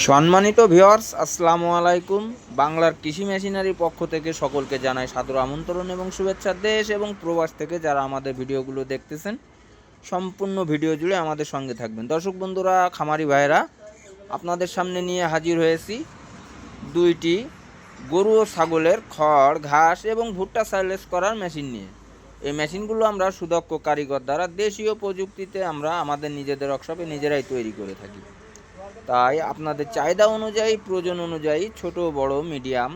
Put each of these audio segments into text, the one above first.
সম্মানিত ভিউয়ার্স, আসসালামু আলাইকুম। বাংলার কৃষি মেশিনারির পক্ষ থেকে সকলকে জানাই সাদর আমন্ত্রণ এবং শুভেচ্ছা। দেশ এবং প্রবাস থেকে যারা আমাদের ভিডিওগুলো দেখতেছেন, সম্পূর্ণ ভিডিও জুড়ে আমাদের সঙ্গে থাকবেন। দর্শক বন্ধুরা, খামারি ভাইরা, আপনাদের সামনে নিয়ে হাজির হয়েছি দুইটি গরু ও ছাগলের খড়, ঘাস এবং ভুট্টা সাইলেজ করার মেশিন নিয়ে। এই মেশিনগুলো আমরা সুদক্ষ কারিগর দ্বারা দেশীয় প্রযুক্তিতে আমরা আমাদের নিজেদের ওয়ার্কশপে নিজেরাই তৈরি করে থাকি। তাই আপনাদের চাহিদা অনুযায়ী, প্রয়োজন অনুযায়ী ছোট বড় মিডিয়াম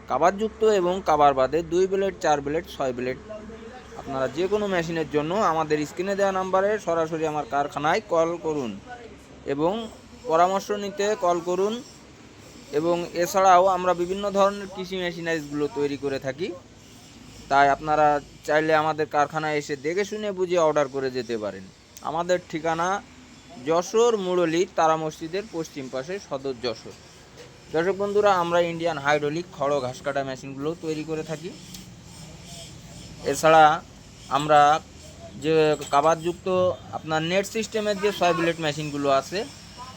কাভারযুক্ত এবং কাভার বাদে 2 ব্লেড, 4 ব্লেড, 6 ব্লেড আপনারা যে কোনো মেশিনের জন্য আমাদের স্ক্রিনে দেওয়া নাম্বারে সরাসরি আমার কারখানায় কল করুন এবং পরামর্শ নিতে কল করুন। এবং এছাড়াও আমরা বিভিন্ন ধরনের কৃষি মেশিনারিজগুলো তৈরি করে থাকি। তাই আপনারা চাইলে আমাদের কারখানায় এসে দেখে শুনে বুঝে অর্ডার করে যেতে পারেন। আমাদের ঠিকানা যশোর মুরলী তারা মসজিদের পশ্চিম পাশে, সদর যশোর। দর্শক বন্ধুরা, আমরা ইন্ডিয়ান হাইড্রোলিক খড় ঘাস কাটা মেশিনগুলো তৈরি করে থাকি। এছাড়া আমরা যে কাভারযুক্ত আপনার নেট সিস্টেমের যে 6 ব্লেড মেশিনগুলো আছে,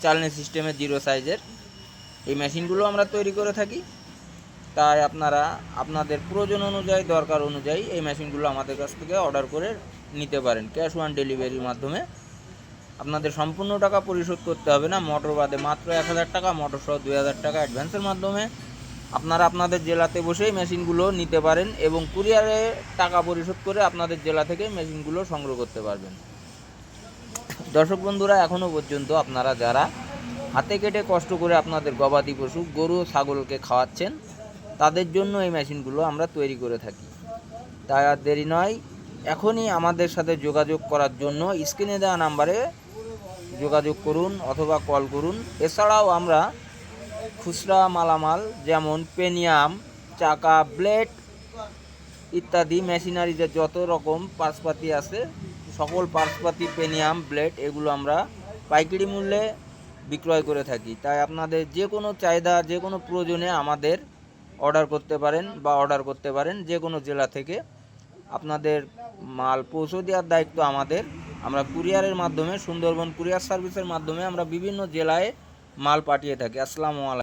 চালনি সিস্টেমের 0 সাইজের, এই মেশিনগুলো আমরা তৈরি করে থাকি। তাই আপনারা আপনাদের প্রয়োজন অনুযায়ী, দরকার অনুযায়ী এই মেশিনগুলো আমাদের কাছ থেকে অর্ডার করে নিতে পারেন। ক্যাশ অন ডেলিভারির মাধ্যমে আপনাদের সম্পূর্ণ টাকা পরিশোধ করতে হবে না। মোটর বাদে মাত্র 1000 টাকা, মোটর সহ 2000 টাকা অ্যাডভান্সের মাধ্যমে আপনারা আপনাদের জেলাতে বসেই মেশিনগুলো নিতে পারেন এবং কুরিয়ারে টাকা পরিশোধ করে আপনাদের জেলা থেকে মেশিনগুলো সংগ্রহ করতে পারবেন। দর্শক বন্ধুরা, এখনও পর্যন্ত আপনারা যারা হাতে কেটে কষ্ট করে আপনাদের গবাদি পশু গরু ছাগলকে খাওয়াচ্ছেন, তাদের জন্য এই মেশিনগুলো আমরা তৈরি করে থাকি। তাই আর দেরি নয়, এখনই আমাদের সাথে যোগাযোগ করার জন্য স্ক্রিনে দেওয়া নাম্বারে যোগাযোগ করুন অথবা কল করুন। এছাড়াও আমরা খুচরা মালামাল যেমন পেনিয়াম, চাকা, ব্লেড ইত্যাদি মেশিনারিজের যত রকম পার্টসপাতি আছে, সকল পার্টসপাতি, পেনিয়াম, ব্লেড এগুলো আমরা পাইকারি মূল্যে বিক্রয় করে থাকি। তাই আপনাদের যে কোনো চাহিদা, যে কোনো প্রয়োজনে আমাদের অর্ডার করতে পারেন যে কোনো জেলা থেকে। আপনাদের মাল পৌঁছে দেওয়ার দায়িত্ব আমাদের। আমরা কুরিয়ারের মাধ্যমে, সুন্দরবন কুরিয়ার সার্ভিসের মাধ্যমে আমরা বিভিন্ন জেলায় মাল পাঠিয়ে থাকি। আসসালামু আলাইকুম।